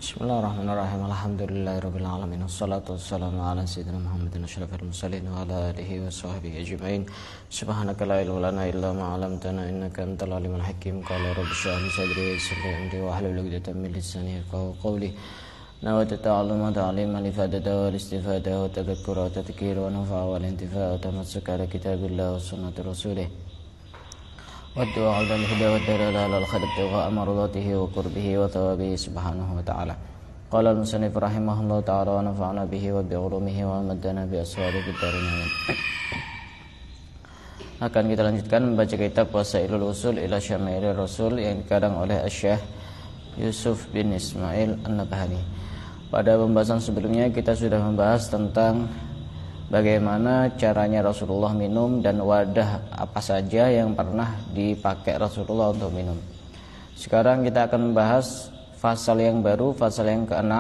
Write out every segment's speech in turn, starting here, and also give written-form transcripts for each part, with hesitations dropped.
Bismillahirrahmanirrahim. Alhamdulillahirabbil alamin. Wassalatu wassalamu ala sayyidina Muhammadin asyrafil mursalin wa ala alihi wa sahbihi ajmain. Subhanaka la ilma lana illa ma 'allamtana innaka antal alimul hakim. Qala rabbi shrah li sadri wa yassir li amri wahlul 'uqdatam min lisani yafqahu qawli. Nawaitu ta'alluma ta'liman ifadata wal istifada wa tadhakkura wa tadhkira wa nafa'a wal intifa'a wa tamassuka ala kitabillah wa sunnati rasulih. والدعاء على الهدى والدلالة على الخير ابتغاء مرضاته وقربه وثوابه سبحانه وتعالى. قال المصنف رحمه الله تعالى ونفعنا به وبعلومه ومدنا بأسراره في الدارين. Akan kita lanjutkan membaca kitab Wasailul Usul ila Syama'il Rasul yang dikarang oleh Syekh Yusuf bin Ismail An-Nabhani. Pada pembahasan sebelumnya kita sudah membahas tentang bagaimana caranya Rasulullah minum dan wadah apa saja yang pernah dipakai Rasulullah untuk minum. Sekarang kita akan membahas fasal yang baru, fasal yang ke-6,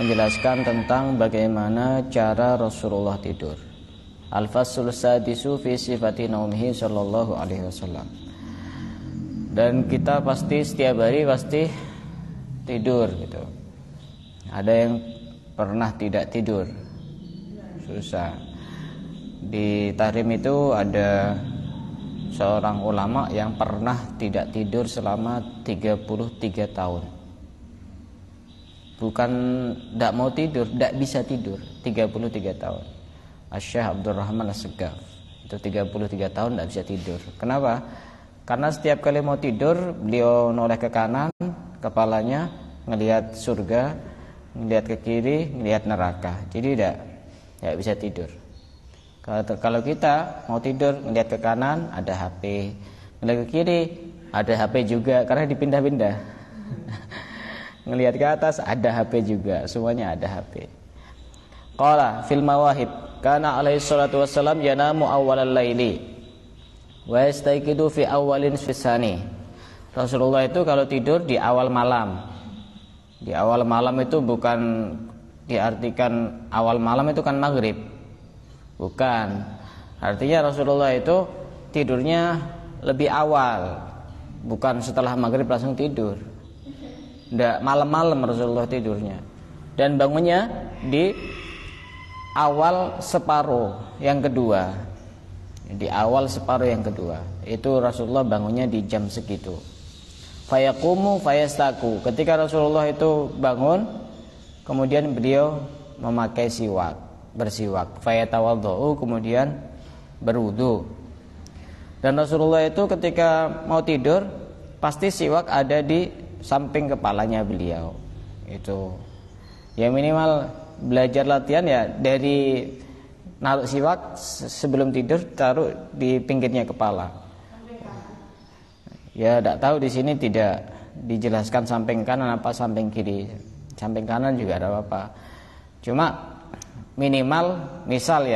menjelaskan tentang bagaimana cara Rasulullah tidur. Al-fasul sadisu fi sifati naumihi sallallahu alaihi wasallam. Dan kita pasti setiap hari pasti tidur gitu. Ada yang pernah tidak tidur. Susah. Di Tahrim itu ada seorang ulama yang pernah tidak tidur selama 33 tahun. Bukan tidak mau tidur, tidak bisa tidur 33 tahun. Syekh Abdurrahman As-Segaf itu 33 tahun tidak bisa tidur. Kenapa? Karena setiap kali mau tidur beliau noleh ke kanan, kepalanya ngelihat surga, ngelihat ke kiri, ngelihat neraka. Jadi tidak bisa tidur. Kalau kita mau tidur ngelihat ke kanan ada HP, ngelihat ke kiri ada HP juga karena dipindah-pindah. Ngelihat ke atas ada HP juga, semuanya ada HP. Qala fil mawahib kana alaihi salatu wassalam yanamu awwalal laili wa yastayqidu fi awwalin fisani. Rasulullah itu kalau tidur di awal malam. Di awal malam itu bukan diartikan awal malam itu kan maghrib, bukan. Artinya Rasulullah itu tidurnya lebih awal, bukan setelah maghrib langsung tidur. Nggak, malam-malam Rasulullah tidurnya. Dan bangunnya di awal separuh yang kedua. Di awal separuh yang kedua itu Rasulullah bangunnya di jam segitu. Fayaqumu fayastaku. Ketika Rasulullah itu bangun, kemudian beliau memakai siwak, bersiwak, fayatawadhu, kemudian berwudu. Dan Rasulullah itu ketika mau tidur pasti siwak ada di samping kepalanya beliau. Itu ya minimal belajar latihan ya dari naruh siwak sebelum tidur taruh di pinggirnya kepala. Ya tidak tahu di sini tidak dijelaskan samping kanan apa samping kiri. Samping kanan juga ada apa-apa. Cuma minimal misal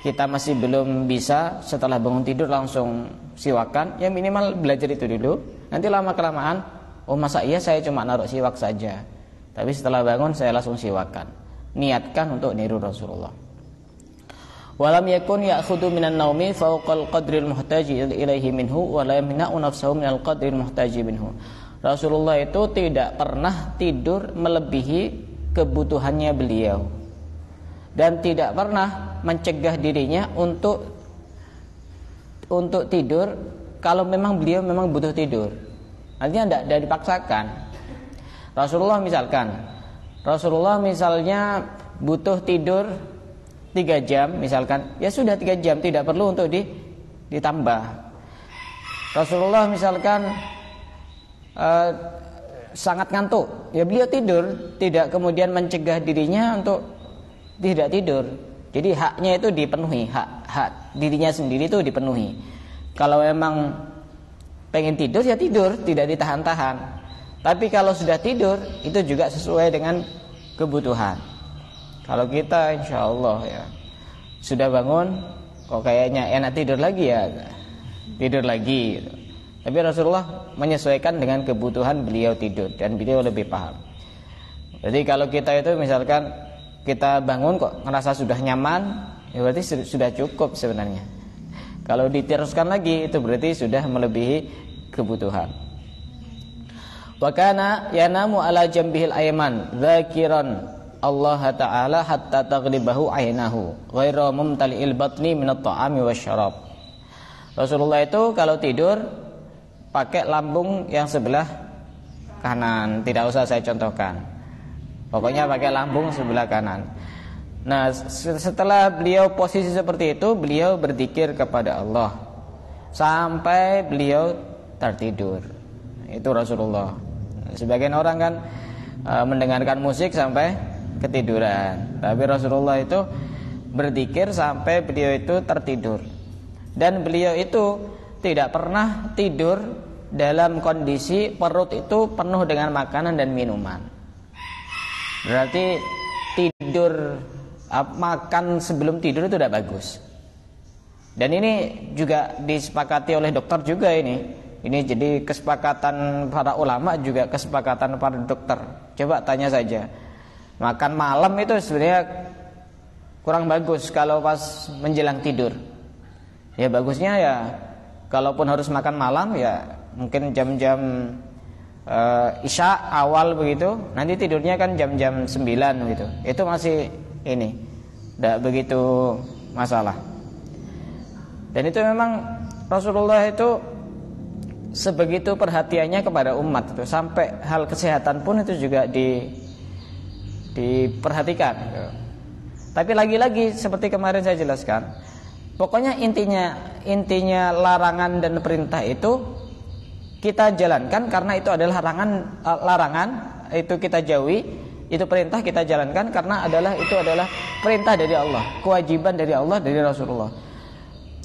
kita masih belum bisa setelah bangun tidur langsung siwakan, ya minimal belajar itu dulu. Nanti lama kelamaan, oh masa iya saya cuma naruh siwak saja, tapi setelah bangun saya langsung siwakan. Niatkan untuk niru Rasulullah. Walam yakun ya'khudhu minan naumi fawqal qadril muhtaji ilaihi minhu wa la yamna'u nafsahu minal qadril muhtaji minhu. Rasulullah itu tidak pernah tidur melebihi kebutuhannya beliau dan tidak pernah mencegah dirinya untuk tidur kalau memang beliau memang butuh tidur. Artinya tidak dipaksakan. Rasulullah misalnya butuh tidur 3 jam misalkan, ya sudah 3 jam, tidak perlu untuk ditambah. Rasulullah misalkan sangat ngantuk, ya beliau tidur, tidak kemudian mencegah dirinya untuk tidak tidur. Jadi haknya itu dipenuhi, hak dirinya sendiri itu dipenuhi. Kalau memang pengen tidur ya tidur, tidak ditahan-tahan. Tapi kalau sudah tidur itu juga sesuai dengan kebutuhan. Kalau kita insya Allah ya sudah bangun, kok kayaknya enak tidur lagi ya tidur lagi gitu. Tapi Rasulullah menyesuaikan dengan kebutuhan beliau tidur dan beliau lebih paham. Jadi kalau kita itu misalkan kita bangun kok ngerasa sudah nyaman, ya berarti sudah cukup sebenarnya. Kalau diteruskan lagi itu berarti sudah melebihi kebutuhan. Wa kana yanamu ala jambihil ayman dzakiran Allah Ta'ala hatta taghlibahu aynahu ghairu mumtali'il batni minat ta'ami wasyarab. Rasulullah itu kalau tidur pakai lambung yang sebelah kanan, tidak usah saya contohkan. Pokoknya pakai lambung sebelah kanan. Nah, setelah beliau posisi seperti itu, beliau berzikir kepada Allah sampai beliau tertidur. Itu Rasulullah. Sebagian orang kan mendengarkan musik sampai ketiduran, tapi Rasulullah itu berzikir sampai beliau itu tertidur. Dan beliau itu tidak pernah tidur dalam kondisi perut itu penuh dengan makanan dan minuman. Berarti tidur, makan sebelum tidur itu tidak bagus. Dan ini juga disepakati oleh dokter juga ini. Ini jadi kesepakatan para ulama, juga kesepakatan para dokter. Coba tanya saja, makan malam itu sebenarnya kurang bagus kalau pas menjelang tidur. Ya bagusnya ya, kalaupun harus makan malam ya mungkin jam-jam isya awal begitu. Nanti tidurnya kan jam-jam 9 gitu. Itu masih ini, tidak begitu masalah. Dan itu memang Rasulullah itu sebegitu perhatiannya kepada umat itu, sampai hal kesehatan pun itu juga diperhatikan. Tapi lagi-lagi seperti kemarin saya jelaskan, pokoknya intinya larangan dan perintah itu kita jalankan karena itu adalah larangan itu kita jauhi, itu perintah kita jalankan karena itu adalah perintah dari Allah, kewajiban dari Allah, dari Rasulullah.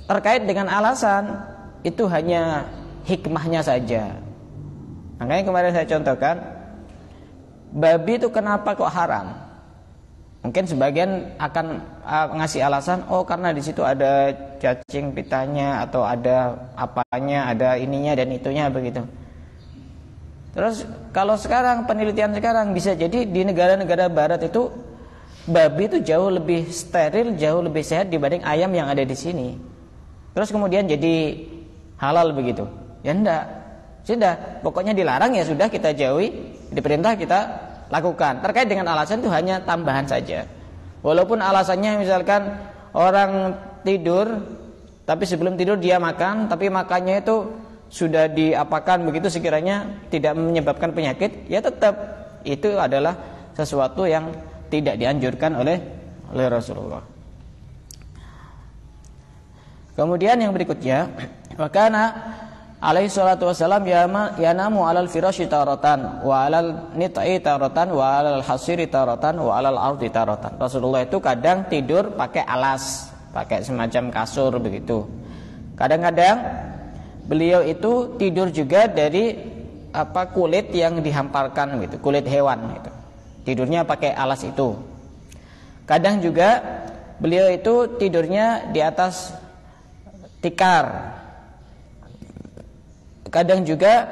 Terkait dengan alasan itu hanya hikmahnya saja. Makanya kemarin saya contohkan, babi itu kenapa kok haram? Mungkin sebagian akan ngasih alasan, oh karena di situ ada cacing pitanya atau ada apanya, ada ininya dan itunya begitu. Terus kalau sekarang penelitian sekarang bisa jadi di negara-negara barat itu babi itu jauh lebih steril, jauh lebih sehat dibanding ayam yang ada di sini. Terus kemudian jadi halal begitu. Ya enggak, sudah, pokoknya dilarang ya sudah kita jauhi, diperintah kita lakukan. Terkait dengan alasan itu hanya tambahan saja. Walaupun alasannya misalkan orang tidur, tapi sebelum tidur dia makan, tapi makannya itu sudah diapakan begitu sekiranya tidak menyebabkan penyakit, ya tetap itu adalah sesuatu yang tidak dianjurkan oleh Rasulullah. Kemudian yang berikutnya, wakana alaihi salatu wassalam yanamu alal firasyi taratan wa alal nit'i taratan wa alal hasiri taratan wa alal ardi taratan. Rasulullah itu kadang tidur pakai alas, pakai semacam kasur begitu. Kadang-kadang beliau itu tidur juga dari kulit yang dihamparkan gitu, kulit hewan gitu. Tidurnya pakai alas itu. Kadang juga beliau itu tidurnya di atas tikar. Kadang juga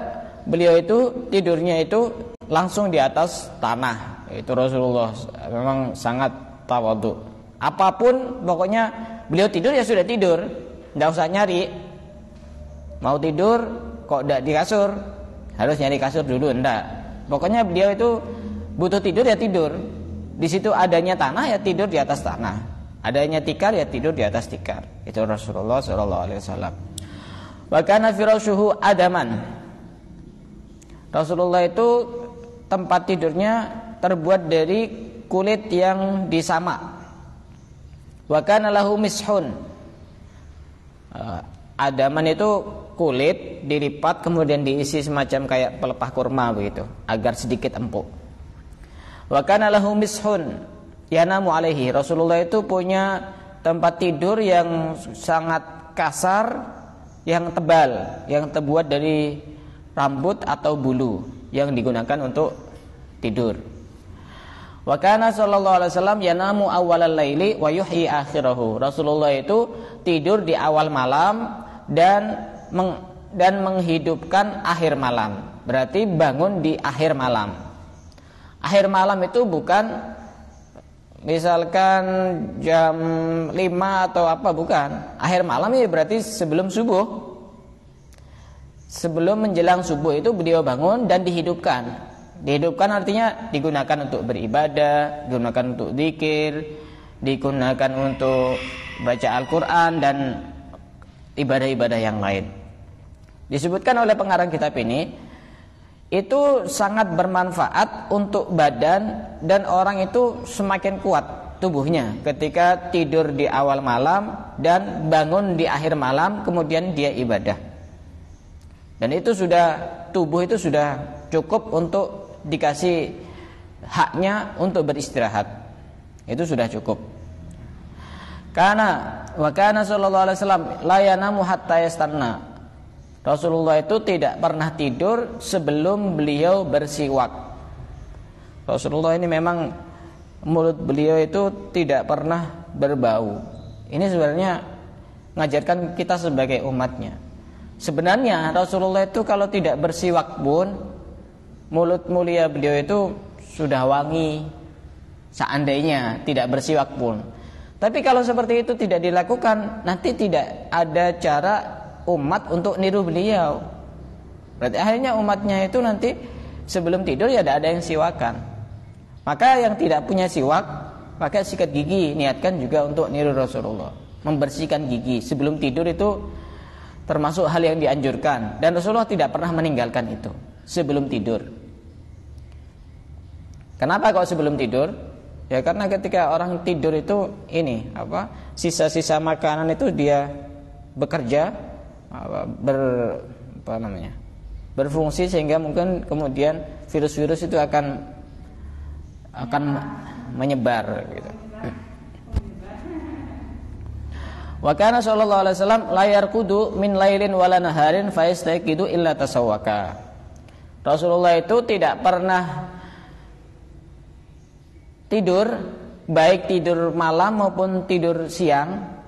beliau itu tidurnya itu langsung di atas tanah. Itu Rasulullah memang sangat tawadhu. Apapun pokoknya beliau tidur ya sudah tidur, tidak usah nyari. Mau tidur kok tidak di kasur, harus nyari kasur dulu, enggak. Pokoknya beliau itu butuh tidur ya tidur. Di situ adanya tanah ya tidur di atas tanah. Adanya tikar ya tidur di atas tikar. Itu Rasulullah SAW. Wa kana firashuhu adaman. Rasulullah itu tempat tidurnya terbuat dari kulit yang disamak. Wa kana lahu mishun. Adaman itu kulit dilipat kemudian diisi semacam kayak pelepah kurma begitu agar sedikit empuk. Wa kana lahu mishun yanamu alaihi. Rasulullah itu punya tempat tidur yang sangat kasar, yang tebal, yang terbuat dari rambut atau bulu yang digunakan untuk tidur. Wa kana sallallahu alaihi wasallam yanamu awwalal laili wa yuhyi akhirahu. Rasulullah itu tidur di awal malam dan menghidupkan akhir malam. Berarti bangun di akhir malam. Akhir malam itu bukan misalkan jam 5 atau apa, bukan. Akhir malam ya berarti sebelum subuh. sebelum menjelang subuh itu beliau bangun dan dihidupkan. Dihidupkan artinya digunakan untuk beribadah, digunakan untuk zikir, digunakan untuk baca Al-Quran dan ibadah-ibadah yang lain. Disebutkan oleh pengarang kitab ini, itu sangat bermanfaat untuk badan dan orang itu semakin kuat tubuhnya ketika tidur di awal malam dan bangun di akhir malam kemudian dia ibadah. Dan itu sudah, tubuh itu sudah cukup untuk dikasih haknya untuk beristirahat. Itu sudah cukup. Karena wa kana sallallahu alaihi wasallam la yanamu hatta yastanna. Rasulullah itu tidak pernah tidur sebelum beliau bersiwak. Rasulullah ini memang mulut beliau itu tidak pernah berbau. Ini sebenarnya mengajarkan kita sebagai umatnya. Sebenarnya Rasulullah itu kalau tidak bersiwak pun mulut mulia beliau itu sudah wangi, seandainya tidak bersiwak pun. Tapi kalau seperti itu tidak dilakukan, nanti tidak ada cara umat untuk niru beliau. Berarti akhirnya umatnya itu nanti sebelum tidur ya tidak ada yang siwakan. Maka yang tidak punya siwak pakai sikat gigi, niatkan juga untuk niru Rasulullah. Membersihkan gigi sebelum tidur itu termasuk hal yang dianjurkan, dan Rasulullah tidak pernah meninggalkan itu sebelum tidur. Kenapa kok sebelum tidur? Ya karena ketika orang tidur itu sisa-sisa makanan itu dia bekerja, berfungsi sehingga mungkin kemudian virus-virus itu akan menyebar gitu. Wa kana sallallahu alaihi wasallam la yarqudu min lailin wala naharin fa yastaqidu illa tasawwaka. Rasulullah itu tidak pernah tidur, baik tidur malam maupun tidur siang,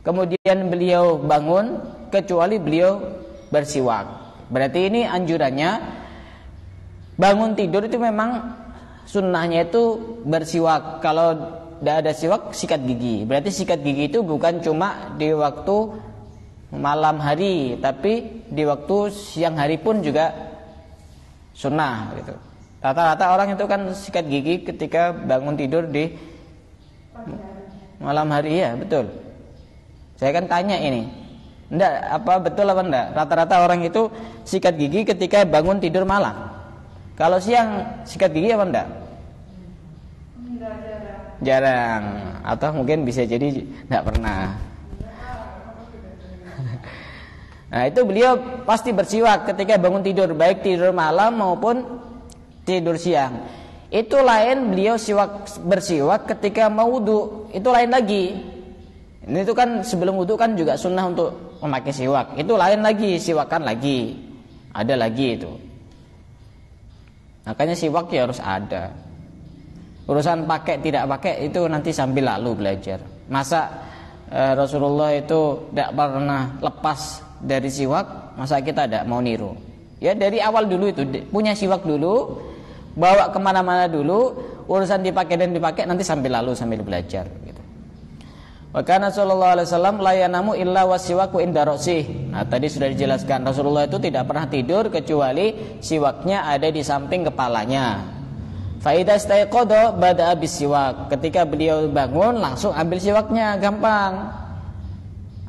kemudian beliau bangun kecuali beliau bersiwak. Berarti ini anjurannya bangun tidur itu memang sunnahnya itu bersiwak. Kalau tidak ada siwak, sikat gigi. Berarti sikat gigi itu bukan cuma di waktu malam hari, tapi di waktu siang hari pun juga sunnah gitu. Rata-rata orang itu kan sikat gigi ketika bangun tidur di malam hari, ya betul. Saya kan tanya ini, betul apa enggak? Rata-rata orang itu sikat gigi ketika bangun tidur malam. Kalau siang sikat gigi apa enggak? Jarang. Atau mungkin bisa jadi enggak pernah. Nah itu beliau pasti bersiwak ketika bangun tidur, baik tidur malam maupun tidur siang. Itu lain beliau bersiwak ketika mau wudu, itu lain lagi. Ini itu kan sebelum wudu kan juga sunnah untuk memakai siwak. Itu lain lagi, siwakan lagi. Ada lagi itu. Makanya siwak ya harus ada. Urusan pakai tidak pakai itu nanti sambil lalu belajar. Masa Rasulullah itu tidak pernah lepas dari siwak, masa kita tidak mau niru? Ya dari awal dulu itu punya siwak dulu, bawa kemana-mana dulu, urusan dipakai dan dipakai nanti sambil lalu sambil belajar gitu. Wa kana sallallahu alaihi wasallam la yanamu illa wasiwaku inda ra'sih. Nah tadi sudah dijelaskan Rasulullah itu tidak pernah tidur kecuali siwaknya ada di samping kepalanya. Fa idza istayqadha bada'a bisiwak. Ketika beliau bangun langsung ambil siwaknya, gampang.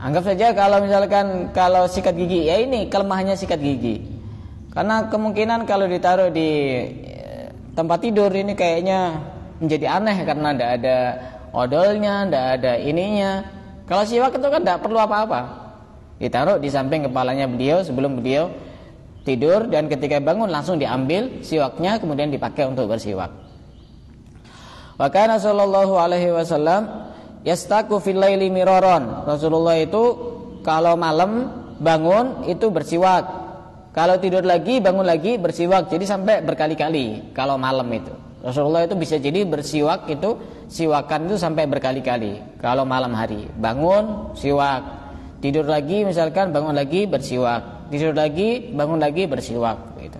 Anggap saja kalau misalkan sikat gigi, ya ini kelemahannya sikat gigi. Karena kemungkinan kalau ditaruh di tempat tidur ini kayaknya menjadi aneh karena tidak ada odolnya, tidak ada ininya. Kalau siwak itu kan tidak perlu apa-apa, ditaruh di samping kepalanya beliau sebelum beliau tidur, dan ketika bangun langsung diambil siwaknya kemudian dipakai untuk bersiwak. Wa kana sallallahu alaihi wasallam yastaku fil laili miraron. Rasulullah itu kalau malam bangun itu bersiwak. Kalau tidur lagi, bangun lagi, bersiwak. Jadi sampai berkali-kali kalau malam itu. Rasulullah itu bisa jadi bersiwak itu, siwakan itu sampai berkali-kali. Kalau malam hari, bangun, siwak. Tidur lagi misalkan, bangun lagi, bersiwak. Tidur lagi, bangun lagi, bersiwak gitu.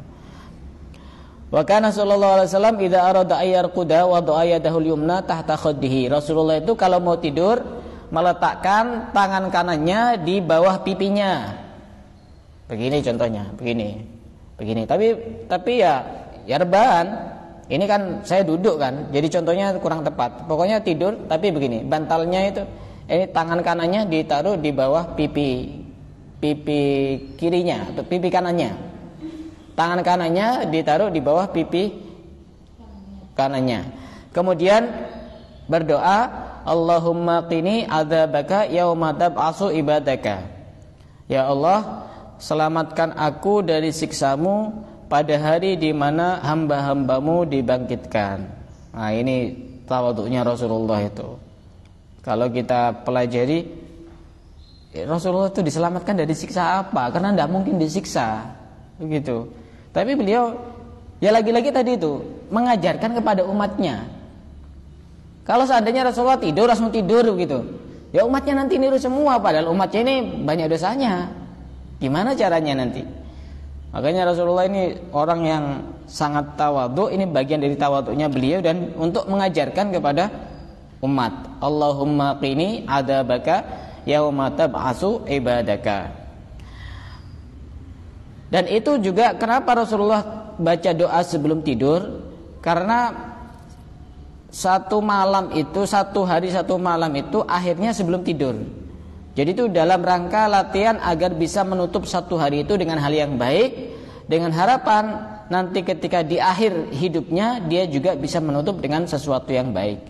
Wa kana sallallahu alaihi wasallam idza arada ayyarquda wada'a yadahu al-yumna tahta khaddihi. Rasulullah itu kalau mau tidur meletakkan tangan kanannya di bawah pipinya. Begini contohnya, begini. Tapi ya rebahan. Ini kan saya duduk kan, jadi contohnya kurang tepat. Pokoknya tidur, tapi begini, bantalnya itu, ini tangan kanannya ditaruh di bawah pipi kirinya atau pipi kanannya. Tangan kanannya ditaruh di bawah pipi kanannya. Kemudian berdoa, Allahumma qini adzabaka yauma tab'atsu ibadaka. Ya Allah, selamatkan aku dari siksamu pada hari di mana hamba-hambamu dibangkitkan. Nah, ini tawaduknya Rasulullah itu. Kalau kita pelajari, Rasulullah itu diselamatkan dari siksa apa? Karena tidak mungkin disiksa, begitu. Tapi beliau, ya lagi-lagi tadi itu mengajarkan kepada umatnya. Kalau seandainya Rasulullah tidur, langsung tidur begitu, ya umatnya nanti niru semua. Padahal umatnya ini banyak dosanya. Gimana caranya nanti? Makanya Rasulullah ini orang yang sangat tawadhu. Ini bagian dari tawadhunya beliau dan untuk mengajarkan kepada umat. Allahumma qini adzabaka yauma tab'atsu ibadaka. Dan itu juga kenapa Rasulullah baca doa sebelum tidur, karena satu hari satu malam itu akhirnya sebelum tidur. Jadi itu dalam rangka latihan agar bisa menutup satu hari itu dengan hal yang baik, dengan harapan nanti ketika di akhir hidupnya dia juga bisa menutup dengan sesuatu yang baik.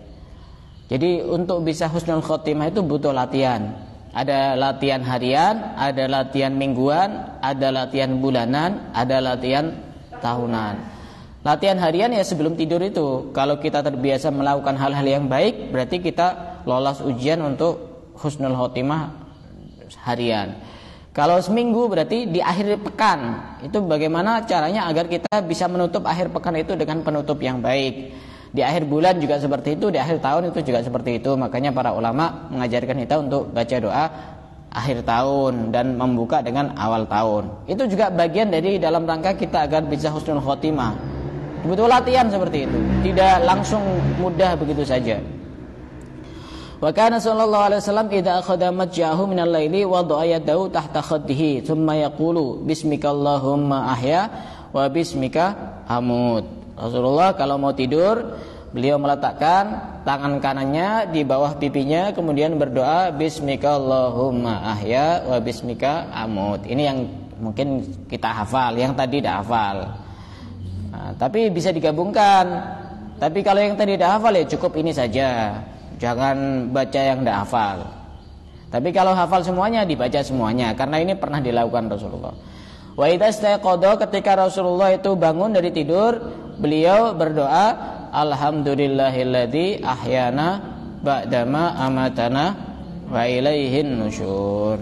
Jadi untuk bisa husnul khotimah itu butuh latihan. Ada latihan harian, ada latihan mingguan, ada latihan bulanan, ada latihan tahunan. Latihan harian ya sebelum tidur itu. Kalau kita terbiasa melakukan hal-hal yang baik, berarti kita lolos ujian untuk husnul khotimah harian. Kalau seminggu berarti di akhir pekan. Itu bagaimana caranya agar kita bisa menutup akhir pekan itu dengan penutup yang baik. Di akhir bulan juga seperti itu, di akhir tahun itu juga seperti itu. Makanya para ulama mengajarkan kita untuk baca doa akhir tahun dan membuka dengan awal tahun. Itu juga bagian dari dalam rangka kita agar bisa husnul khotimah. Butuh latihan seperti itu. Tidak langsung mudah begitu saja. Wa kana sallallahu alaihi wasallam idza akhadha majjahu minal laili wada'a yadahu tahta khaddihi thumma yaqulu bismikallahumma ahya wa bismika amut. Rasulullah kalau mau tidur, beliau meletakkan tangan kanannya di bawah pipinya, kemudian berdoa bismikallahumma ahya wa bismika amut. Ini yang mungkin kita hafal, yang tadi tidak hafal. Nah, tapi bisa digabungkan. Tapi kalau yang tadi tidak hafal ya cukup ini saja. Jangan baca yang tidak hafal. Tapi kalau hafal semuanya dibaca semuanya, karena ini pernah dilakukan Rasulullah. Wa idza istayqadha, ketika Rasulullah itu bangun dari tidur, beliau berdoa alhamdulillahilladzi ahyana ba'dama amatana wa ilaihin nusyur.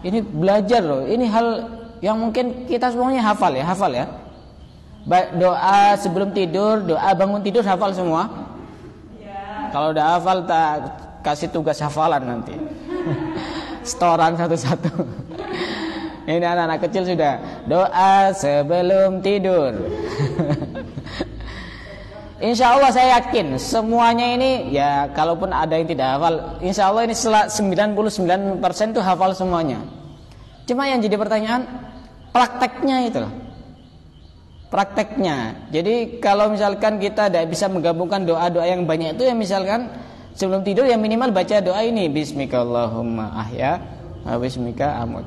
Ini belajar loh, ini hal yang mungkin kita semuanya hafal ya. Doa sebelum tidur, doa bangun tidur hafal semua. Kalau udah hafal tak kasih tugas hafalan nanti. Setoran satu-satu. Ini anak-anak kecil sudah doa sebelum tidur. Insya Allah saya yakin semuanya ini ya, kalaupun ada yang tidak hafal, insya Allah ini 99% itu hafal semuanya. Cuma yang jadi pertanyaan prakteknya itu loh. Prakteknya. Jadi kalau misalkan kita tidak bisa menggabungkan doa-doa yang banyak itu, ya misalkan sebelum tidur ya minimal baca doa ini bismikallahumma ahya wa bismika amut.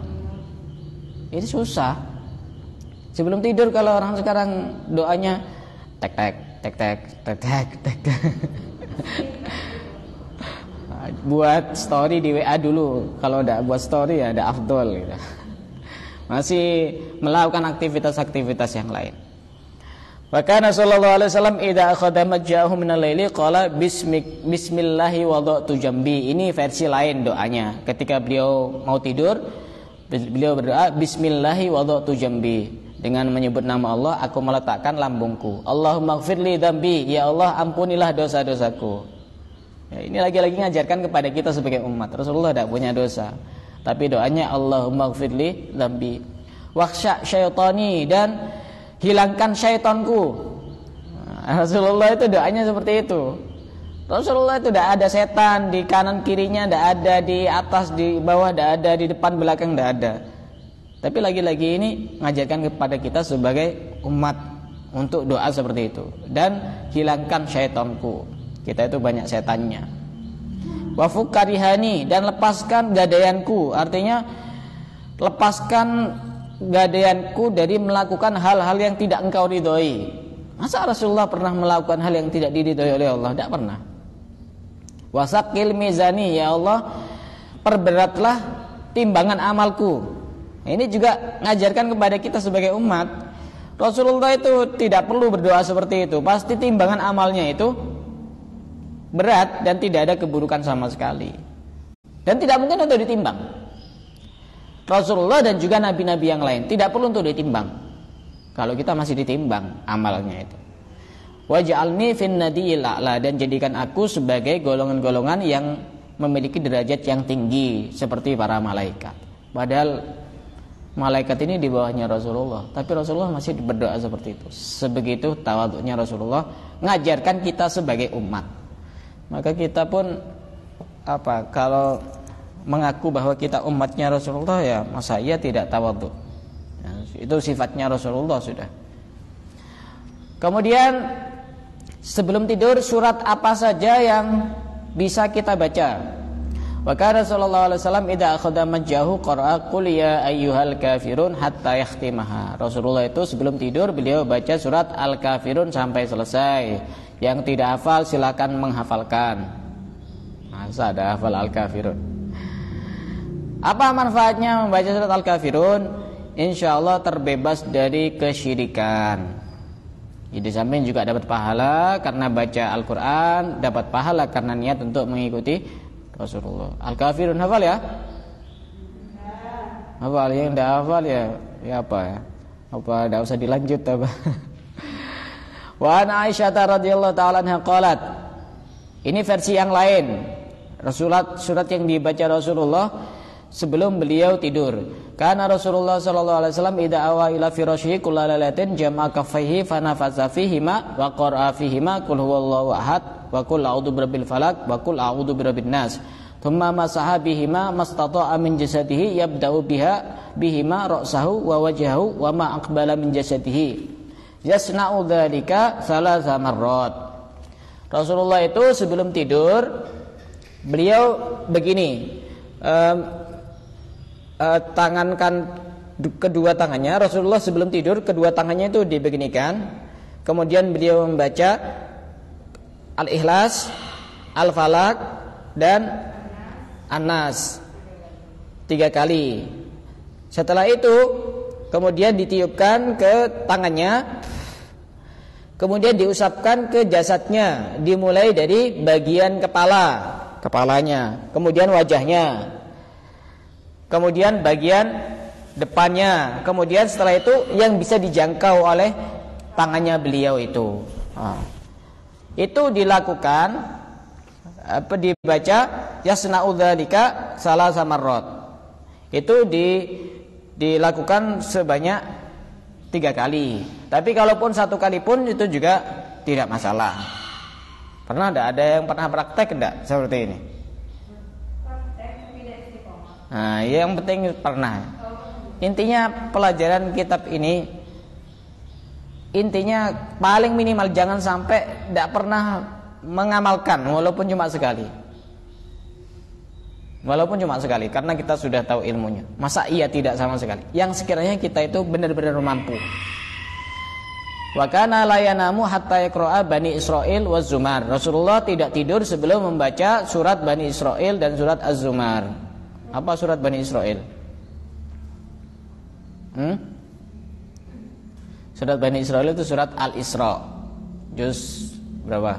Ini susah. Sebelum tidur kalau orang sekarang doanya tek tek. Buat story di WA dulu. Kalau tidak buat story ya ada afdol gitu. Masih melakukan aktivitas-aktivitas yang lain. Wa kana sallallahu alaihi wasallam idza akhadha majjahu minal laili qala bismillahi wada'tu jambi. Ini versi lain doanya. Ketika beliau mau tidur, beliau berdoa bismillahi wada'tu jambi. Dengan menyebut nama Allah, aku meletakkan lambungku. Allahumma ighfirli dzambi, ya Allah ampunilah dosa-dosaku. Ya, ini lagi-lagi ngajarkan kepada kita sebagai umat. Rasulullah tidak punya dosa, tapi doanya Allahumma ighfirli dzambi. Wakhsha syaitani, dan hilangkan syaitanku. Rasulullah itu doanya seperti itu. Rasulullah itu tidak ada setan di kanan kirinya, tidak ada di atas di bawah, tidak ada di depan belakang, tidak ada. Tapi lagi-lagi ini mengajarkan kepada kita sebagai umat untuk doa seperti itu. Dan hilangkan syaitanku. Kita itu banyak setannya. Wa fukarihani, dan lepaskan gadaianku. Artinya lepaskan gadaianku dari melakukan hal-hal yang tidak engkau ridhoi. Masa Rasulullah pernah melakukan hal yang tidak diridhoi oleh Allah? Tidak pernah. Wasaqil mizani, ya Allah, perberatlah timbangan amalku. Ini juga ngajarkan kepada kita sebagai umat. Rasulullah itu tidak perlu berdoa seperti itu. Pasti timbangan amalnya itu berat dan tidak ada keburukan sama sekali. Dan tidak mungkin untuk ditimbang. Rasulullah dan juga nabi-nabi yang lain tidak perlu untuk ditimbang. Kalau kita masih ditimbang amalnya itu. Waj'alni fin nadiyil a'la, dan jadikan aku sebagai golongan-golongan yang memiliki derajat yang tinggi seperti para malaikat. Padahal malaikat ini di bawahnya Rasulullah, tapi Rasulullah masih berdoa seperti itu. Sebegitu tawaduknya Rasulullah ngajarkan kita sebagai umat. Maka kita pun kalau mengaku bahwa kita umatnya Rasulullah, ya masa ia tidak tawaduk. Ya, itu sifatnya Rasulullah sudah. Kemudian sebelum tidur surat apa saja yang bisa kita baca? Wa kana sallallahu alaihi wasallam idza akhadha majjahu qara'a qul ya ayyuhal kafirun hatta yakhtimaha. Rasulullah itu sebelum tidur beliau baca surat Al-Kafirun sampai selesai. Yang tidak hafal silakan menghafalkan. Masa ada hafal Al-Kafirun? Apa manfaatnya membaca surat Al-Kafirun? Insyaallah terbebas dari kesyirikan. Di samping juga dapat pahala karena baca Al-Quran, dapat pahala karena niat untuk mengikuti Rasulullah. Al-Kafirun hafal ya? Hafal, yang tidak hafal ya apa ya? Apa tidak usah dilanjut apa? Wa an Aisyah radhiyallahu ta'ala anha qalat. Ini versi yang lain. Surat yang dibaca Rasulullah sebelum beliau tidur. Karena Rasulullah sallallahu alaihi wasallam idza awa ila firashihi kullalalatin jama'a kaffaihi fa nafasa fihima wa qara'a fihima qul huwallahu ahad wa qul a'udzu birabbil falaq wa qul a'udzu birabbin nas. Thumma masaha bihima mastata'a min jasadihi yabda'u bihima ra'sahu wa wajhahu wa ma aqbala min jasadihi. Yasna'u dzalika thalatha marrat. Rasulullah itu sebelum tidur beliau begini, tangankan kedua tangannya. Rasulullah sebelum tidur kedua tangannya itu dibeginikan. Kemudian beliau membaca Al-Ikhlas, Al-Falaq dan An-Nas 3 kali. Setelah itu kemudian ditiupkan ke tangannya, kemudian diusapkan ke jasadnya, dimulai dari bagian kepalanya, kemudian wajahnya, kemudian bagian depannya, kemudian setelah itu yang bisa dijangkau oleh tangannya beliau itu. Itu dilakukan dibaca yasna'u dzalika salasa marrat. Itu dilakukan sebanyak 3 kali. Tapi kalaupun 1 kali pun itu juga tidak masalah. Pernah ada yang pernah praktek enggak seperti ini? Nah, yang penting pernah. Intinya pelajaran kitab ini, intinya paling minimal jangan sampai tidak pernah mengamalkan walaupun cuma sekali. Walaupun cuma sekali, karena kita sudah tahu ilmunya. Masa iya tidak sama sekali? Yang sekiranya kita itu benar-benar mampu. Wa kana la yanamu hatta yaqra'a Bani Israil wa Zumar. Rasulullah tidak tidur sebelum membaca surat Bani Israil dan surat Az-Zumar. Apa surat Bani Israil? Surat Bani Israil itu surat Al-Isra. Juz berapa?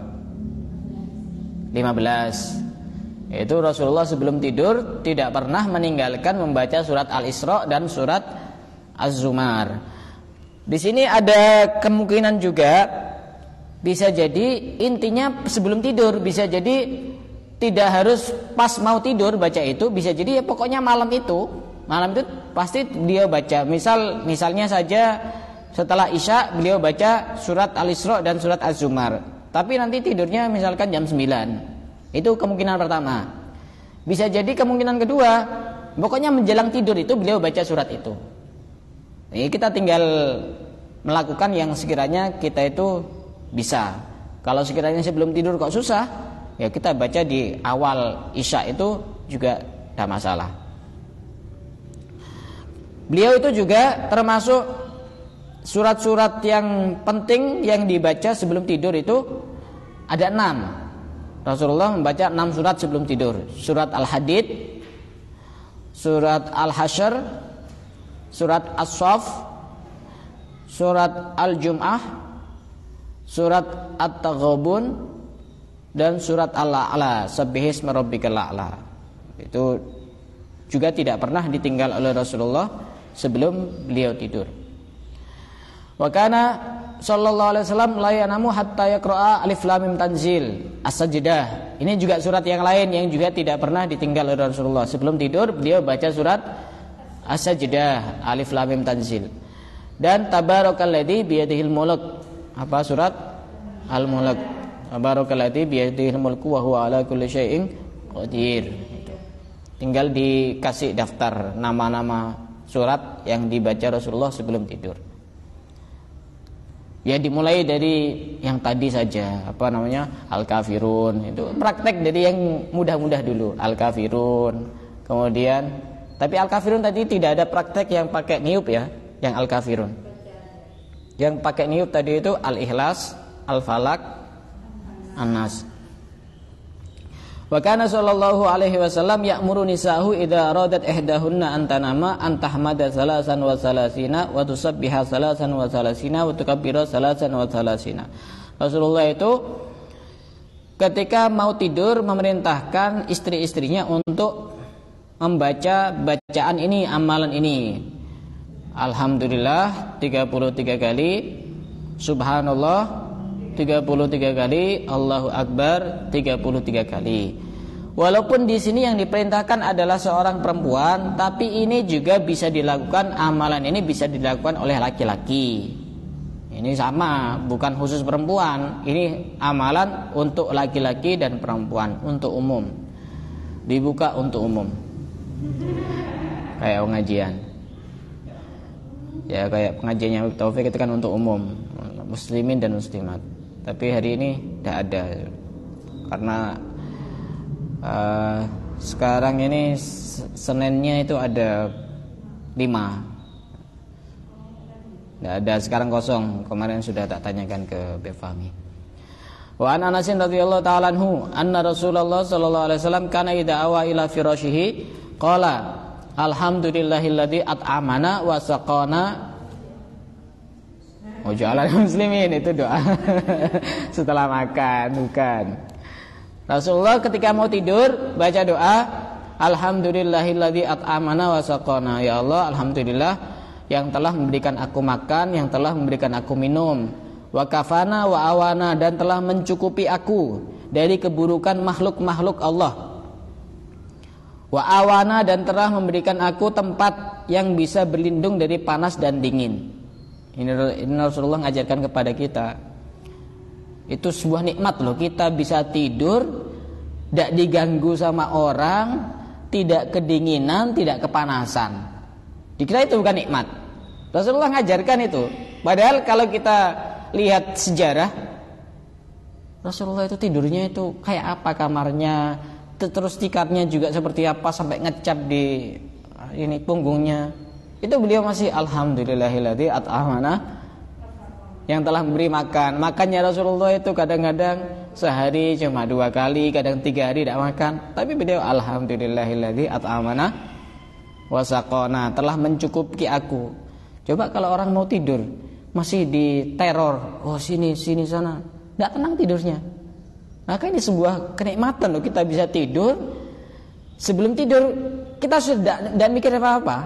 15. Yaitu Rasulullah sebelum tidur tidak pernah meninggalkan membaca surat Al-Isra dan surat Az-Zumar. Di sini ada kemungkinan juga bisa jadi intinya sebelum tidur, bisa jadi tidak harus pas mau tidur baca itu, bisa jadi ya pokoknya malam itu pasti dia baca. Misalnya saja setelah Isya beliau baca surat Al-Isra dan surat Az-Zumar. Tapi nanti tidurnya misalkan jam 9. Itu kemungkinan pertama. Bisa jadi kemungkinan kedua, pokoknya menjelang tidur itu beliau baca surat itu. Ini kita tinggal melakukan yang sekiranya kita itu bisa. Kalau sekiranya sebelum tidur kok susah, ya kita baca di awal Isya itu juga tidak masalah. Beliau itu juga termasuk surat-surat yang penting yang dibaca sebelum tidur itu ada 6. Rasulullah membaca 6 surat sebelum tidur. Surat Al-Hadid, surat Al-Hasyr, surat As-Saff, surat Al-Jum'ah, surat At-Taghabun, dan surat Al-A'la, Sabbihisma rabbikal a'la. Itu juga tidak pernah ditinggal oleh Rasulullah sebelum beliau tidur. Wa kana sallallahu alaihi wasallam la yanamu hatta yaqra'a alif lam mim tanzil as-sajdah. Ini juga surat yang lain yang juga tidak pernah ditinggal oleh Rasulullah. Sebelum tidur beliau baca surat as-sajdah, alif lam mim tanzil. Dan tabarakalladzi biyadihil mulk. Apa surat Al-Mulk? Tabarakalladzi biyadihil mulku wa huwa ala kulli syai'in qadir. Tinggal dikasih daftar nama-nama surat yang dibaca Rasulullah sebelum tidur. Ya dimulai dari yang tadi saja, apa namanya? Al-Kafirun. Itu praktek dari yang mudah-mudah dulu, Al-Kafirun. Kemudian tapi Al-Kafirun tadi tidak ada praktek yang pakai niup ya, yang Al-Kafirun. Yang pakai niup tadi itu Al-Ikhlas, Al-Falaq, An-Nas. Wa kana sallallahu alaihi wasallam ya'muru nisa'ahu idza aradat ihdahunna an tanama an tahmada salasan wa salasina wa tusabbiha salasan wa salasina wa tukabbira salasan wa salasina. Rasulullah itu ketika mau tidur memerintahkan istri-istrinya untuk membaca bacaan ini, amalan ini. Alhamdulillah 33 kali, subhanallah 33 kali, Allahu Akbar 33 kali. Walaupun di sini yang diperintahkan adalah seorang perempuan, tapi ini juga bisa dilakukan, amalan ini bisa dilakukan oleh laki-laki. Ini sama, bukan khusus perempuan. Ini amalan untuk laki-laki dan perempuan, untuk umum. Dibuka untuk umum. Kayak pengajian. Ya kayak pengajiannya Taufik itu kan untuk umum, muslimin dan muslimat. Tapi hari ini tidak ada karena sekarang ini Seninnya itu ada 5. Tidak ada, sekarang kosong. Kemarin sudah tak tanyakan ke Befami. Wa an Anas radhiyallahu ta'ala anhu anna Rasulullah sallallahu alaihi wasallam kana idza awa ila firashihi qala alhamdulillahilladzi at'amana wa saqana waja'alal muslimin. Itu doa setelah makan, bukan. Rasulullah ketika mau tidur baca doa alhamdulillahilladzi at'amana wa saqana. Ya Allah, alhamdulillah yang telah memberikan aku makan, yang telah memberikan aku minum. Wa kafana wa awana, dan telah mencukupi aku dari keburukan makhluk-makhluk Allah. Wa awana, dan telah memberikan aku tempat yang bisa berlindung dari panas dan dingin. Ini Rasulullah mengajarkan kepada kita. Itu sebuah nikmat loh, kita bisa tidur tidak diganggu sama orang, tidak kedinginan, tidak kepanasan. Dikira itu bukan nikmat. Rasulullah mengajarkan itu. Padahal kalau kita lihat sejarah, Rasulullah itu tidurnya itu kayak apa kamarnya, terus tikatnya juga seperti apa sampai ngecap di ini punggungnya. Itu beliau masih alhamdulillahilladzi at'amana, yang telah memberi makan. Makannya Rasulullah itu kadang-kadang sehari cuma 2 kali, kadang 3 hari tidak makan. Tapi beliau alhamdulillahilladzi at'amana wa saqana, telah mencukupi aku. Coba kalau orang mau tidur masih diteror, oh sini sana, tidak tenang tidurnya. Maka ini sebuah kenikmatan loh, kita bisa tidur. Sebelum tidur kita sudah tidak mikir apa-apa,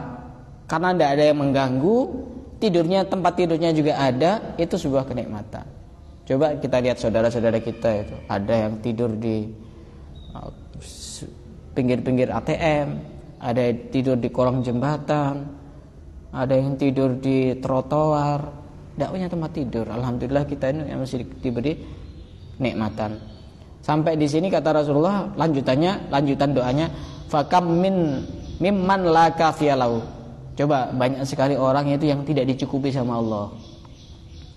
karena tidak ada yang mengganggu. Tidurnya, tempat tidurnya juga ada. Itu sebuah kenikmatan. Coba kita lihat saudara-saudara kita itu, ada yang tidur di pinggir-pinggir ATM, ada yang tidur di kolong jembatan, ada yang tidur di trotoar, tidak punya tempat tidur. Alhamdulillah kita ini yang masih diberi nikmatan. Sampai di sini kata Rasulullah, lanjutan doanya, fakam mimman la kafiyalahu. Coba banyak sekali orang itu yang tidak dicukupi sama Allah.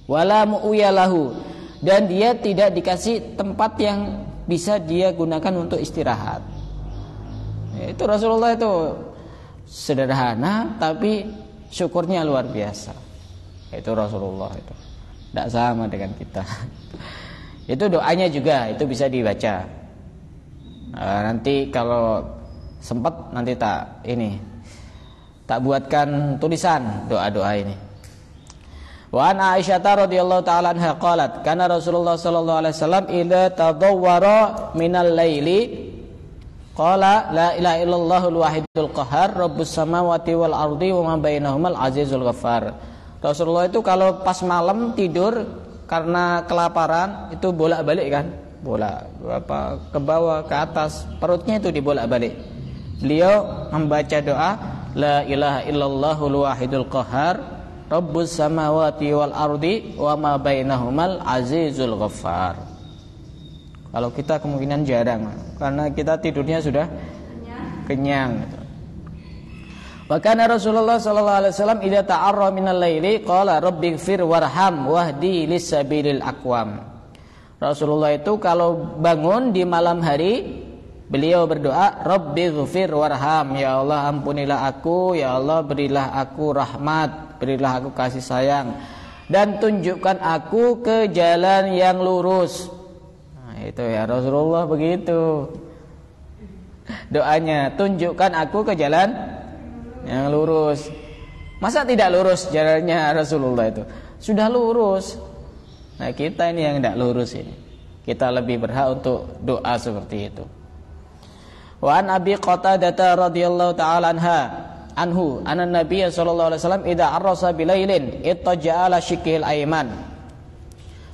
Wala mu'uyalahu, dan dia tidak dikasih tempat yang bisa dia gunakan untuk istirahat. Itu Rasulullah itu sederhana tapi syukurnya luar biasa. Itu Rasulullah itu. Tidak sama dengan kita. Itu doanya juga itu bisa dibaca. Nanti kalau sempat nanti tak buatkan tulisan doa-doa ini. Wa an Aisyah radhiyallahu taala anha qalat kana Rasulullah sallallahu alaihi wasallam idza tadawwara minal laili qala la ilaha illallahul wahidul qahhar rabbus samawati wal ardi wa ma bainahumal azizul ghaffar. Rasulullah itu kalau pas malam tidur karena kelaparan itu bolak-balik kan, ke bawah ke atas, perutnya itu dibolak-balik. Beliau membaca doa la ilaha illallahul wahidul qahhar rabbus samawati wal ardi wa ma bainahumal azizul ghaffar. Kalau kita kemungkinan jarang karena kita tidurnya sudah kenyang. Wa kana Rasulullah sallallahu alaihi wasallam idza ta'arra minal laili qala rabbighfir warham wahdi lis-sabilil aqwam. Rasulullah itu kalau bangun di malam hari beliau berdoa rabbighfir warham, ya Allah ampunilah aku, ya Allah berilah aku rahmat, berilah aku kasih sayang, dan tunjukkan aku ke jalan yang lurus. Nah, itu ya Rasulullah begitu doanya, tunjukkan aku ke jalan yang lurus. Masa tidak lurus jalannya Rasulullah itu? Sudah lurus. Nah kita ini yang tidak lurus ini. Kita lebih berhak untuk doa seperti itu. Wa an Abi Qatadah radhiyallahu ta'ala anhu anna Nabiy sallallahu alaihi wasallam idza arrasa bilailin ittaja'a ala shikil ayman.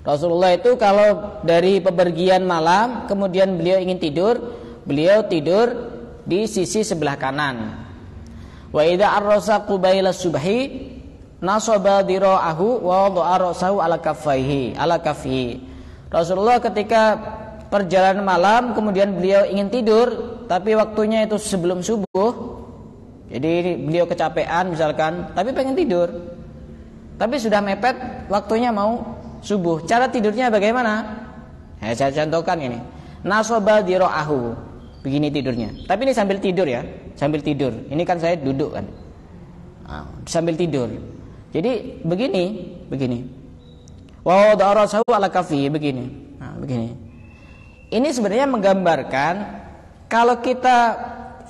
Rasulullah itu kalau dari bepergian malam kemudian beliau ingin tidur, beliau tidur di sisi sebelah kanan. Wa idza arrasa qubaila subhi nasaba dira'ahu wa wada'a ra'sahu ala kaffaihi. Rasulullah ketika perjalanan malam kemudian beliau ingin tidur tapi waktunya itu sebelum subuh. Jadi beliau kecapean misalkan tapi pengen tidur. Tapi sudah mepet waktunya mau subuh. Cara tidurnya bagaimana? Saya contohkan ini. Nasaba dira'ahu. Begini tidurnya. Tapi ini sambil tidur ya, sambil tidur. Ini kan saya duduk kan, sambil tidur. Jadi begini. Wa darasahu ala kafi, begini. Begini. Ini sebenarnya menggambarkan kalau kita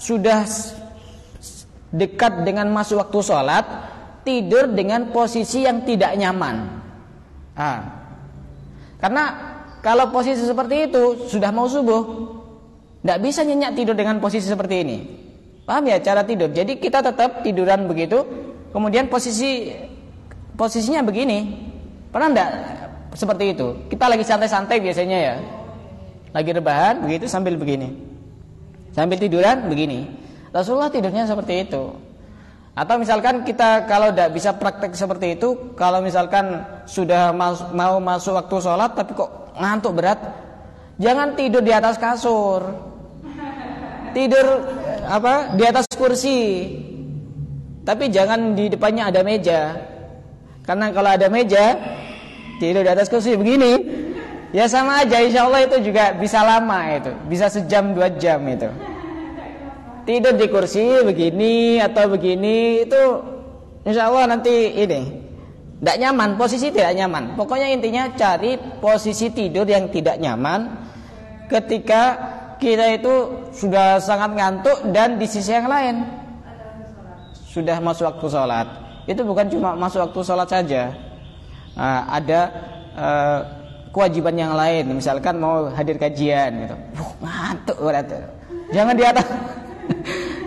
sudah dekat dengan masuk waktu sholat, tidur dengan posisi yang tidak nyaman. Karena kalau posisi seperti itu sudah mau subuh, tidak bisa nyenyak tidur dengan posisi seperti ini. Paham ya cara tidur? Jadi kita tetap tiduran begitu, kemudian posisinya begini. Pernah enggak seperti itu? Kita lagi santai-santai biasanya ya, lagi rebahan begitu sambil begini, sambil tiduran begini. Rasulullah tidurnya seperti itu. Atau misalkan kita kalau tidak bisa praktek seperti itu, kalau misalkan sudah mau masuk waktu sholat tapi kok ngantuk berat, jangan tidur di atas kasur. Tidur di atas kursi. Tapi jangan di depannya ada meja. Karena kalau ada meja, tidur di atas kursi begini, ya sama aja, insya Allah itu juga bisa lama itu, bisa sejam 2 jam itu. Tidur di kursi begini atau begini itu insya Allah nanti ini tidak nyaman, posisi tidak nyaman. Pokoknya intinya cari posisi tidur yang tidak nyaman ketika kita itu sudah sangat ngantuk dan di sisi yang lain sudah masuk waktu sholat. Itu bukan cuma masuk waktu sholat saja, ada kewajiban yang lain. Misalkan mau hadir kajian gitu, ngantuk berarti. Jangan di atas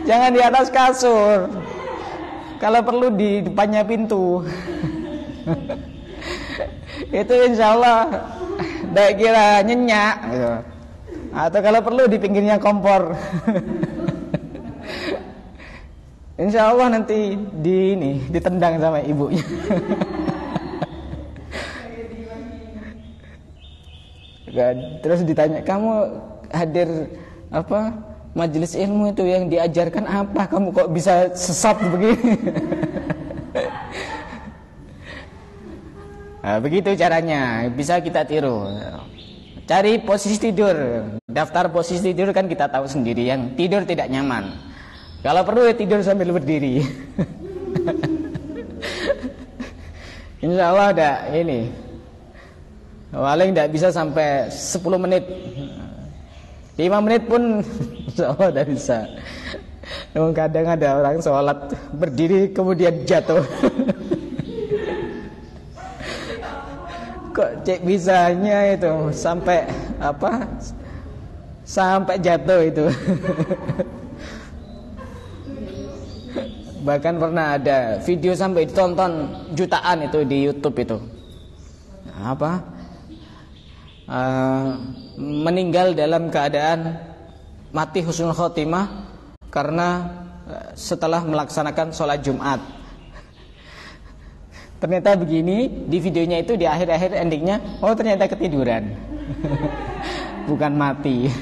jangan di atas kasur. Kalau perlu di depannya pintu. Itu insya Allah tidak kira nyenyak gitu. Atau kalau perlu di pinggirnya kompor. Insya Allah nanti ditendang sama ibunya. Terus ditanya, kamu hadir majelis ilmu itu yang diajarkan apa? Kamu kok bisa sesat begini? Nah, begitu caranya, bisa kita tiru. Cari posisi tidur. Daftar posisi tidur kan kita tahu sendiri, yang tidur tidak nyaman. Kalau perlu ya tidur sambil berdiri. Insya Allah ada ini. Paling tidak bisa sampai 10 menit. 5 menit pun insya Allah tidak bisa. Kadang ada orang sholat berdiri kemudian jatuh. Kok cek bisanya itu sampai apa? Sampai jatuh itu. Bahkan pernah ada video sampai ditonton jutaan itu di YouTube itu. Apa? Meninggal dalam keadaan mati husnul khotimah karena setelah melaksanakan sholat Jumat. Ternyata begini, di videonya itu di akhir-akhir endingnya, oh ternyata ketiduran. Bukan mati.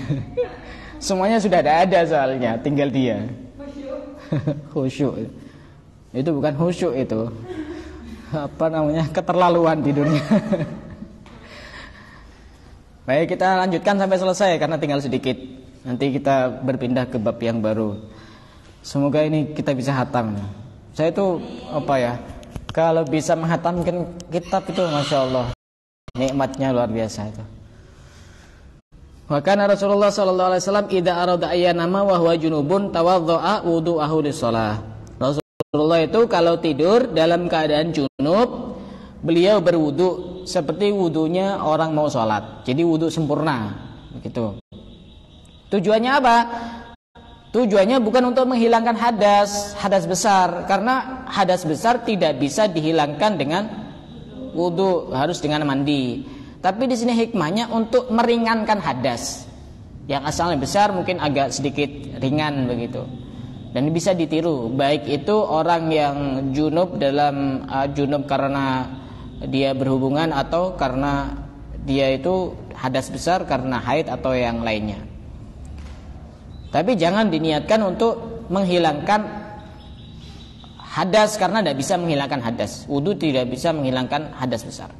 Semuanya sudah ada soalnya, tinggal dia. Khusyuk. Itu bukan khusyuk itu. Apa namanya? Keterlaluan tidurnya. Baik, kita lanjutkan sampai selesai karena tinggal sedikit. Nanti kita berpindah ke bab yang baru. Semoga ini kita bisa hatam. Saya itu apa ya? Kalau bisa menghatamkan kitab itu Masya Allah, nikmatnya luar biasa itu. Wa kana Rasulullah sallallahu alaihi wasallam idza arada ayyanama wa huwa junubun tawaddaa wudu'ahu lis-shalah. Rasulullah itu kalau tidur dalam keadaan junub, beliau berwudu seperti wudunya orang mau sholat. Jadi wudu sempurna begitu. Tujuannya apa? Tujuannya bukan untuk menghilangkan hadas besar, karena hadas besar tidak bisa dihilangkan dengan wudu, harus dengan mandi. Tapi di sini hikmahnya untuk meringankan hadas. Yang asalnya besar mungkin agak sedikit ringan begitu. Dan bisa ditiru, baik itu orang yang junub dalam junub karena dia berhubungan atau karena dia itu hadas besar karena haid atau yang lainnya. Tapi jangan diniatkan untuk menghilangkan hadas, karena tidak bisa menghilangkan hadas. Wudu tidak bisa menghilangkan hadas besar.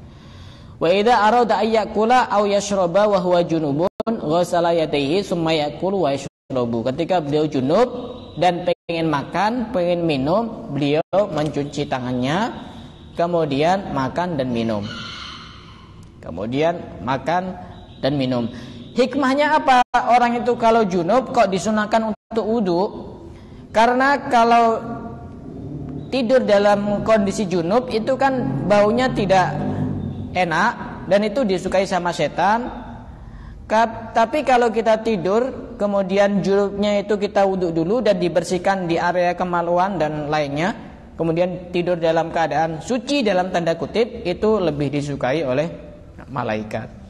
Wa idza arada ayyakula aw yashraba wa huwa junubun ghassala yadayhi summa yakulu wa yashrabu. Ketika beliau junub dan pengen makan, pengen minum, beliau mencuci tangannya, kemudian makan dan minum. Kemudian makan dan minum. Hikmahnya apa? Orang itu kalau junub kok disunahkan untuk wudu? Karena kalau tidur dalam kondisi junub itu kan baunya tidak enak dan itu disukai sama setan. Tapi kalau kita tidur kemudian junubnya itu kita wudu dulu dan dibersihkan di area kemaluan dan lainnya, kemudian tidur dalam keadaan suci dalam tanda kutip, itu lebih disukai oleh malaikat.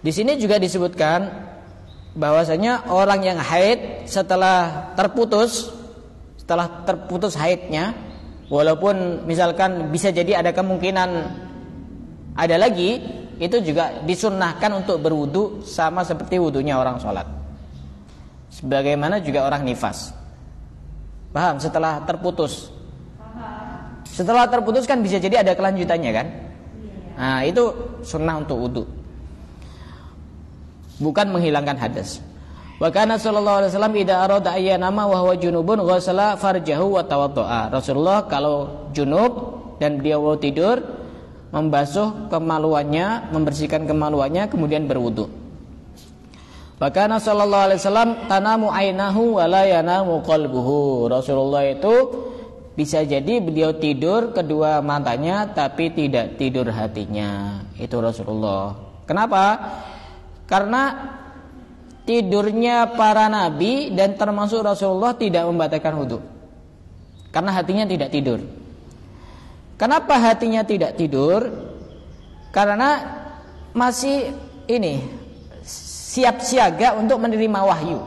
Di sini juga disebutkan bahwasanya orang yang haid setelah terputus haidnya, walaupun misalkan bisa jadi ada kemungkinan ada lagi, itu juga disunnahkan untuk berwudu sama seperti wudunya orang sholat. Sebagaimana juga orang nifas. Paham? Setelah terputus. Setelah terputus kan bisa jadi ada kelanjutannya kan? Nah, itu sunnah untuk wudu. Bukan menghilangkan hadas. Wa kana sallallahu alaihi wasallam idza arada ayyanama wa huwa junubun ghassala farjahu wa tawaddaa. Rasulullah kalau junub dan dia mau tidur, membasuh kemaluannya, membersihkan kemaluannya, kemudian berwudu. Wa kana sallallahu alaihi wasallam tanamu ainahu wa la yanamu qalbuhu. Rasulullah itu bisa jadi beliau tidur kedua matanya tapi tidak tidur hatinya. Itu Rasulullah. Kenapa? Karena tidurnya para nabi dan termasuk Rasulullah tidak membatalkan wudu. Karena hatinya tidak tidur. Kenapa hatinya tidak tidur? Karena masih ini siap siaga untuk menerima wahyu.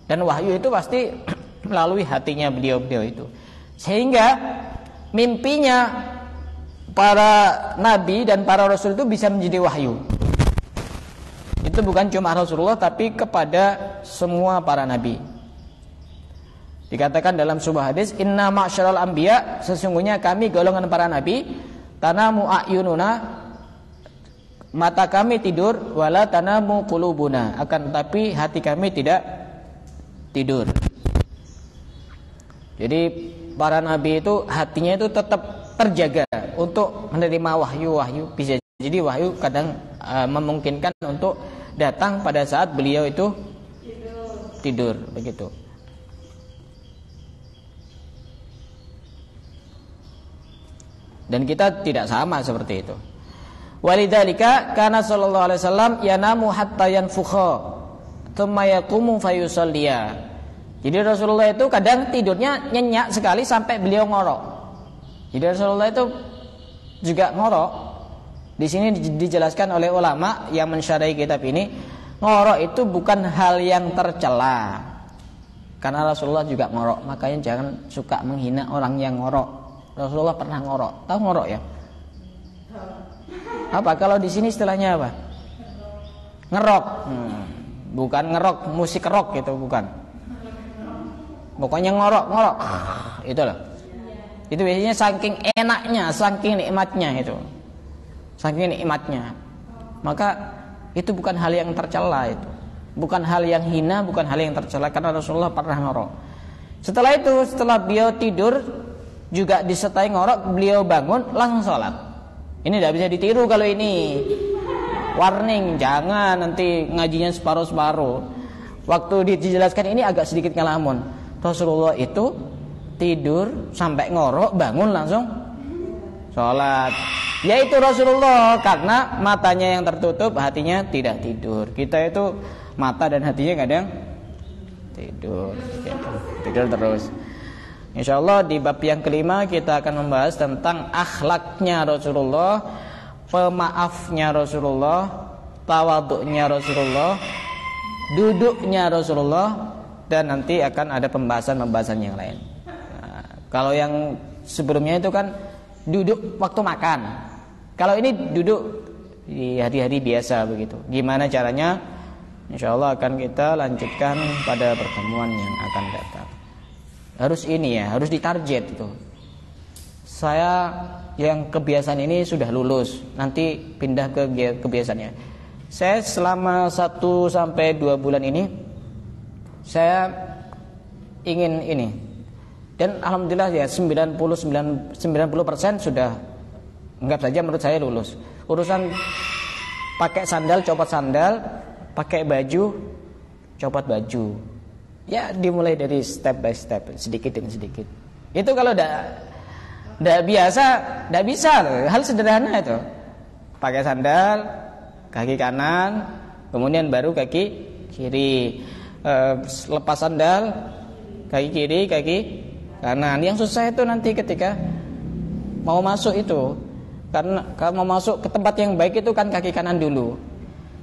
Dan wahyu itu pasti melalui hatinya beliau-beliau itu. Sehingga mimpinya para nabi dan para rasul itu bisa menjadi wahyu. Itu Itu bukan cuma Rasulullah tapi kepada semua para nabi. Dikatakan dalam sebuah hadis, inna ma'syaral anbiya, sesungguhnya kami golongan para nabi, tanamu a'yununa, mata kami tidur, wala tanamu qulubuna, akan tetapi hati kami tidak tidur. Jadi para nabi itu hatinya itu tetap terjaga untuk menerima wahyu. Bisa jadi wahyu kadang memungkinkan untuk datang pada saat beliau itu tidur begitu. Dan kita tidak sama seperti itu. Walidzalika kana sallallahu alaihi wasallam yanamu hatta yanfukha thumma yaqumu fayusalliya. Jadi Rasulullah itu kadang tidurnya nyenyak sekali sampai beliau ngorok. Jadi Rasulullah itu juga ngorok. Di sini dijelaskan oleh ulama yang mensyarahi kitab ini, ngorok itu bukan hal yang tercela. Karena Rasulullah juga ngorok, makanya jangan suka menghina orang yang ngorok. Rasulullah pernah ngorok. Tahu ngorok ya? Apa kalau di sini istilahnya apa? Ngerok. Bukan ngerok musik rock gitu, bukan. Pokoknya ngorok. Itu loh. Itu biasanya saking enaknya, saking nikmatnya itu. Saking nikmatnya. Maka itu bukan hal yang tercela itu. Bukan hal yang hina, bukan hal yang tercela karena Rasulullah pernah ngorok. Setelah itu, setelah beliau tidur juga disertai ngorok, beliau bangun langsung sholat. Ini tidak bisa ditiru kalau ini. Warning, jangan nanti ngajinya separuh-separuh. Waktu dijelaskan ini agak sedikit ngelamun. Rasulullah itu tidur sampai ngorok, bangun langsung sholat. Yaitu Rasulullah, karena matanya yang tertutup, hatinya tidak tidur. Kita itu mata dan hatinya kadang tidur terus. Insyaallah di bab yang kelima kita akan membahas tentang akhlaknya Rasulullah, pemaafnya Rasulullah, tawaduknya Rasulullah, duduknya Rasulullah, dan nanti akan ada pembahasan yang lain. Nah, kalau yang sebelumnya itu kan duduk waktu makan. Kalau ini duduk di hari-hari biasa begitu. Gimana caranya? Insyaallah akan kita lanjutkan pada pertemuan yang akan datang. Harus ini ya, harus ditarget itu. Saya yang kebiasaan ini sudah lulus, nanti pindah ke kebiasaannya. Saya selama 1 sampai 2 bulan ini saya ingin ini. Dan alhamdulillah ya 90% sudah, anggap saja menurut saya lulus. Urusan pakai sandal, copot sandal, pakai baju, copot baju. Ya dimulai dari step by step, sedikit demi sedikit. Itu kalau tidak biasa, tidak bisa. Hal sederhana itu. Pakai sandal, kaki kanan, kemudian baru kaki kiri. Lepas sandal, kaki kiri, kaki kanan. Yang susah itu nanti ketika mau masuk itu. Karena kalau mau masuk ke tempat yang baik itu kan kaki kanan dulu.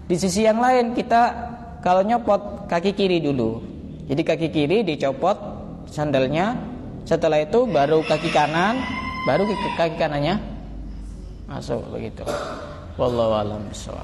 Di sisi yang lain kita kalau nyopot kaki kiri dulu. Jadi kaki kiri dicopot sandalnya, setelah itu baru kaki kanan, baru kaki kanannya masuk begitu. Wallahu a'lam bishawab.